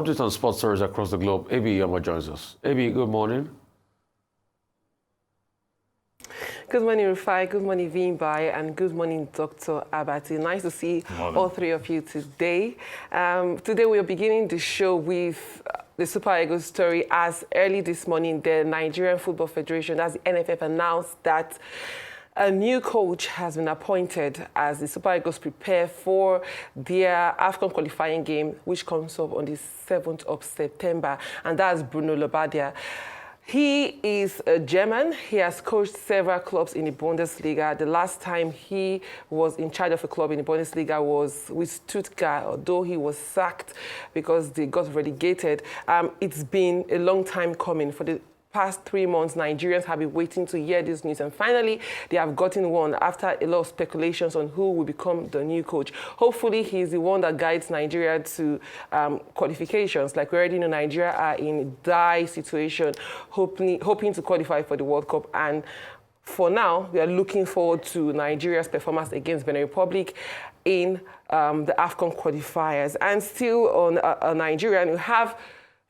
updates on sports stories across the globe. AB Yama joins us. AB, good morning. Good morning, Rufai. Good morning, Vimbai, and good morning, Dr. Abati. Nice to see all three of you today. Today we are beginning the show with the Super Eagles story, as early this morning the Nigerian Football Federation, as the NFF, announced that a new coach has been appointed as the Super Eagles prepare for their AFCON qualifying game, which comes up on the 7th of September, and that's Bruno Labbadia. He is a German. He has coached several clubs in the Bundesliga. The last time he was in charge of a club in the Bundesliga was with Stuttgart, although he was sacked because they got relegated. It's been a long time coming. For the past 3 months, Nigerians have been waiting to hear this news, and finally they have gotten one after a lot of speculations on who will become the new coach. Hopefully he's the one that guides Nigeria to qualifications. Like we already know, Nigeria are in a dire situation, hoping to qualify for the World Cup, and for now we are looking forward to Nigeria's performance against Benin Republic in the AFCON qualifiers. And still on Nigeria, you have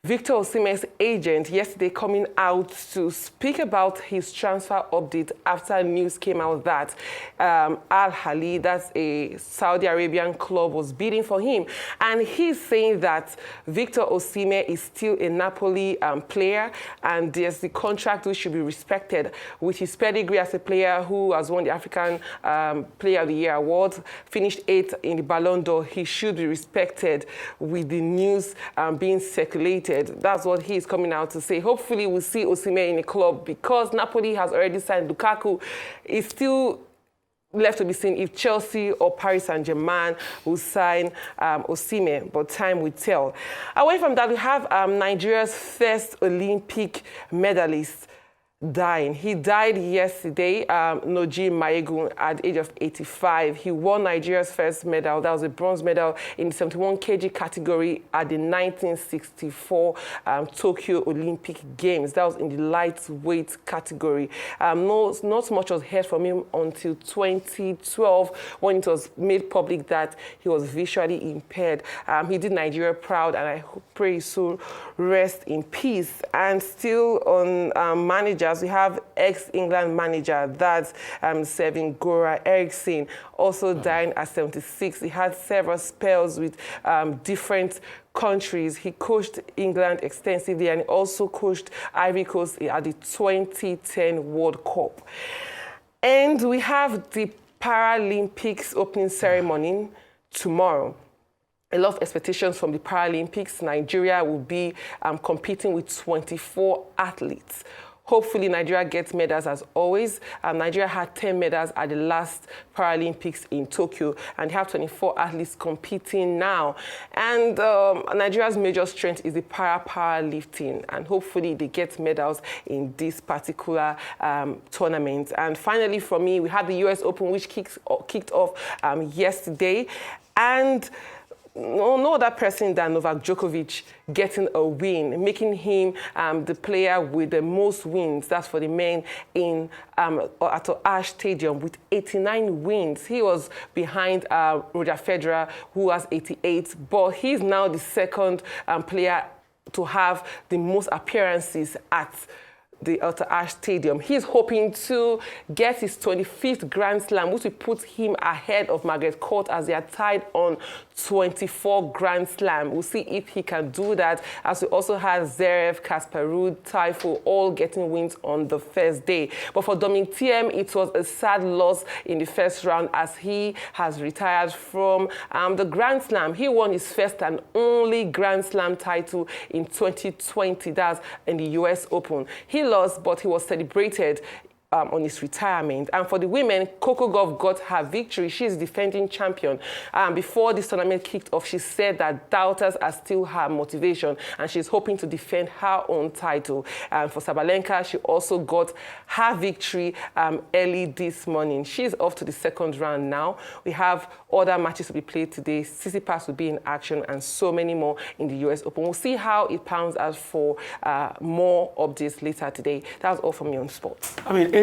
Victor Osimhen's agent yesterday coming out to speak about his transfer update after news came out that Al Ahly, that's a Saudi Arabian club, was bidding for him. And he's saying that Victor Osimhen is still a Napoli player, and there's the contract which should be respected. With his pedigree as a player who has won the African Player of the Year award, finished 8th in the Ballon d'Or, he should be respected with the news being circulated. That's what he's coming out to say. Hopefully we'll see Osimhen in a club, because Napoli has already signed Lukaku. It's still left to be seen if Chelsea or Paris Saint-Germain will sign Osimhen, but time will tell. Away from that, we have Nigeria's first Olympic medalist dying. He died yesterday, Noji Mayegun, at the age of 85. He won Nigeria's first medal. That was a bronze medal in the 71 kg category at the 1964 Tokyo Olympic Games. That was in the lightweight category. Not much was heard from him until 2012, when it was made public that he was visually impaired. He did Nigeria proud, and I pray so rest in peace. And still on managers, we have ex-England manager, that's Sven Goran Eriksson, also dying at 76. He had several spells with different countries. He coached England extensively, and he also coached Ivory Coast at the 2010 World Cup. And we have the Paralympics opening ceremony tomorrow. A lot of expectations from the Paralympics. Nigeria will be competing with 24 athletes. Hopefully, Nigeria gets medals as always. Nigeria had 10 medals at the last Paralympics in Tokyo, and they have 24 athletes competing now. And Nigeria's major strength is the powerlifting, and hopefully they get medals in this particular tournament. And finally, for me, we had the US Open, which kicked off yesterday. And no other person than Novak Djokovic getting a win, making him the player with the most wins. That's for the men in at Ash Stadium with 89 wins. He was behind Roger Federer, who has 88, but he's now the second player to have the most appearances at the Ash Stadium. He's hoping to get his 25th Grand Slam, which will put him ahead of Margaret Court, as they are tied on 24 Grand Slam. We'll see if he can do that, as we also have Zverev, Casper Ruud, Tiafoe all getting wins on the first day. But for Dominic Thiem, it was a sad loss in the first round, as he has retired from the Grand Slam. He won his first and only Grand Slam title in 2020. That's in the US Open. He lost, but he was celebrated on his retirement. And for the women, Coco Gauff got her victory. She's defending champion. Before this tournament kicked off, she said that doubters are still her motivation, and she's hoping to defend her own title. For Sabalenka, she also got her victory early this morning. She's off to the second round now. We have other matches to be played today. Tsitsipas will be in action, and so many more in the US Open. We'll see how it pans out for more updates later today. That's all from me on sports. I mean,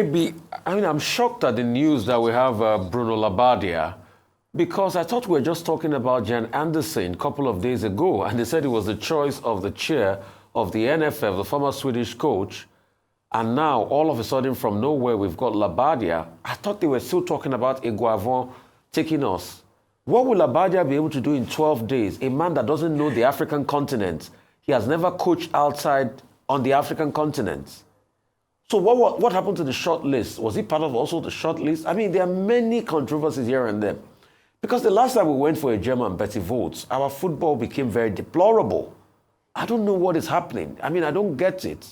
I'm shocked at the news that we have Bruno Labbadia Because I thought we were just talking about Jan Anderson a couple of days ago, and they said it was the choice of the chair of the NFF, the former Swedish coach, and now all of a sudden from nowhere we've got Labadia. I thought they were still talking about Iguavon taking us. What will Labadia be able to do in 12 days? A man that doesn't know the African continent. He has never coached outside on the African continent. So what happened to the short list? Was he part of also the short list? I mean, there are many controversies here and there. Because the last time we went for a German Betty Votes, our football became very deplorable. I don't know what is happening. I mean, I don't get it.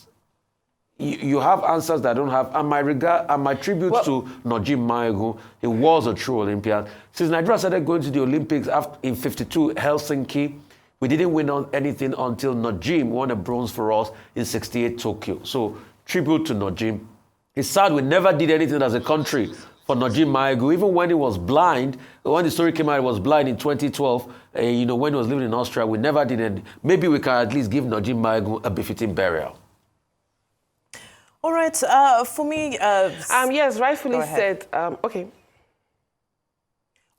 You have answers that I don't have. And my tribute to Najim Maegu, he was a true Olympian. Since Nigeria started going to the Olympics in '52 Helsinki, we didn't win on anything until Najim won a bronze for us in '68 Tokyo. So tribute to Najim. It's sad we never did anything as a country for Najim Maegu, even when he was blind. When the story came out, he was blind in 2012. When he was living in Austria, we never did it. Maybe we can at least give Najim Maegu a befitting burial. All right, for me... yes, rightfully said. Okay.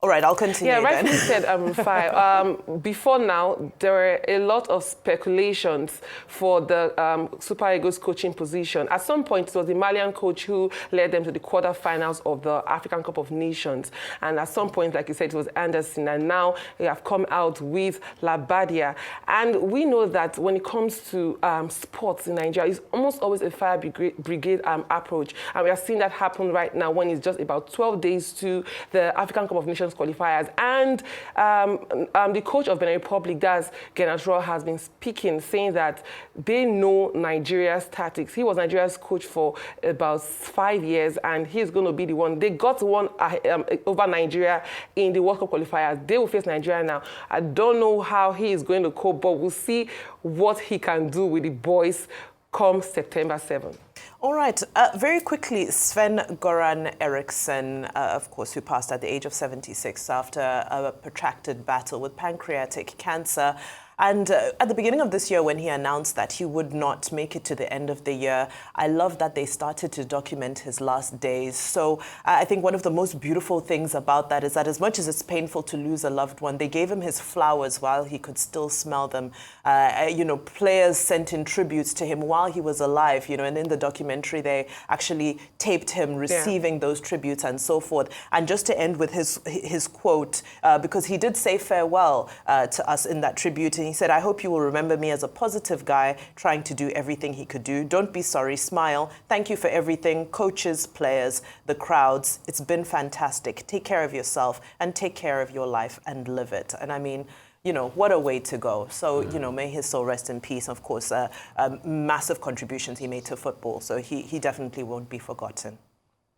All right, I'll continue. Yeah, then. rightfully said, Rufai. Before now, there were a lot of speculations for the Super Eagles coaching position. At some point, it was the Malian coach who led them to the quarterfinals of the African Cup of Nations. And at some point, like you said, it was Anderson. And now they have come out with Labadia. And we know that when it comes to sports in Nigeria, it's almost always a fire brigade approach. And we are seeing that happen right now when it's just about 12 days to the African Cup of Nations qualifiers. And the coach of Benin Republic, that's Genatro, has been speaking, saying that they know Nigeria's tactics. He was Nigeria's coach for about 5 years, and he's going to be the one. They got one over Nigeria in the World Cup qualifiers. They will face Nigeria now. I don't know how he is going to cope, but we'll see what he can do with the boys come September 7th. All right. Very quickly, Sven-Göran Eriksson, of course, who passed at the age of 76 after a protracted battle with pancreatic cancer. And at the beginning of this year, when he announced that he would not make it to the end of the year, I love that they started to document his last days. So I think one of the most beautiful things about that is that as much as it's painful to lose a loved one, they gave him his flowers while he could still smell them. Players sent in tributes to him while he was alive, and in the documentary, they actually taped him receiving those tributes and so forth. And just to end with his quote, because he did say farewell to us in that tribute, and he said, "I hope you will remember me as a positive guy trying to do everything he could do. Don't be sorry, smile. Thank you for everything, coaches, players, the crowds. It's been fantastic. Take care of yourself and take care of your life and live it." And I mean, what a way to go. So, may his soul rest in peace. Of course, massive contributions he made to football. So he definitely won't be forgotten.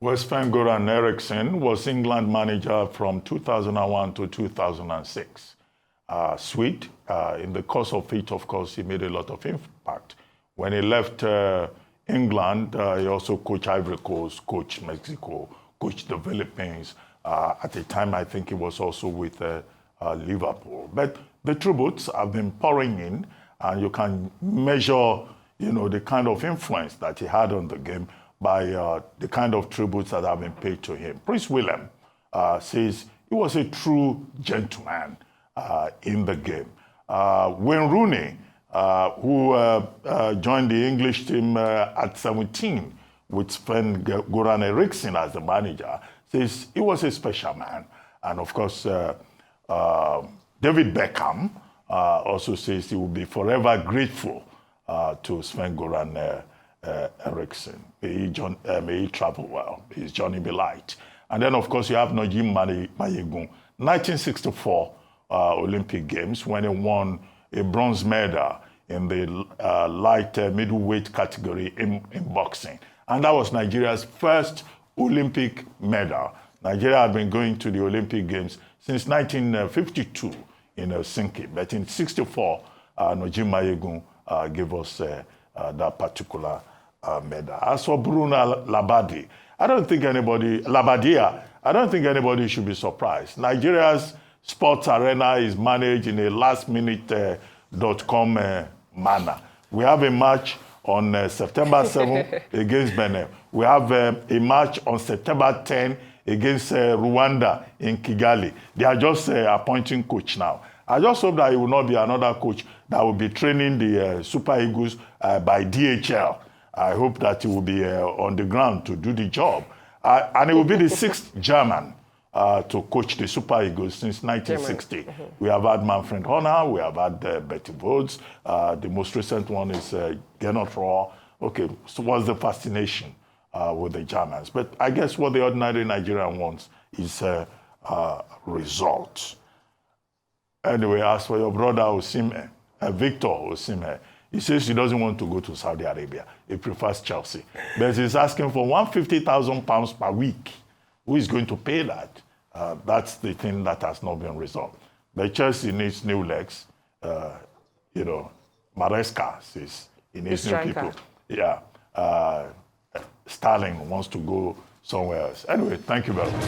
Sven-Göran Eriksson was England manager from 2001 to 2006. Swede. In the course of it, of course, he made a lot of impact. When he left England, he also coached Ivory Coast, coached Mexico, coached the Philippines. At the time, I think he was also with Liverpool. But the tributes have been pouring in, and you can measure, the kind of influence that he had on the game by the kind of tributes that have been paid to him. Prince William says he was a true gentleman in the game. Wayne Rooney, who joined the English team at 17 with Sven-Göran Eriksson as the manager, says he was a special man. And of course, David Beckham also says he will be forever grateful to Sven-Göran Eriksson. May he travel well. His journey be light. And then, of course, you have Najim Maegu, 1964 Olympic Games, when he won a bronze medal in the light middleweight category in boxing. And that was Nigeria's first Olympic medal. Nigeria had been going to the Olympic Games since 1952 in Helsinki. But in 64, Najim Maegu gave us that particular medal. As for Bruno Labbadia, I don't think anybody should be surprised. Nigeria's sports arena is managed in a last-minute.com manner. We have a match on September 7th against Benin. We have a match on September 10 against Rwanda in Kigali. They are just appointing coach now. I just hope that it will not be another coach that will be training the Super Eagles by DHL. I hope that he will be on the ground to do the job. And it will be the 6th German to coach the Super Eagles since 1960. We have had Manfred Horner, we have had Betty Vodes. The most recent one is Gernot Rohr. Okay, so what's the fascination with the Germans? But I guess what the ordinary Nigerian wants is results. Anyway, as for your brother Osimhen, Victor Osimhen, he says he doesn't want to go to Saudi Arabia. He prefers Chelsea. But he's asking for £150,000 per week. Who is going to pay that? That's the thing that has not been resolved. But Chelsea needs new legs. Maresca says he needs new people. Yeah. Sterling wants to go somewhere else. Anyway, thank you very much.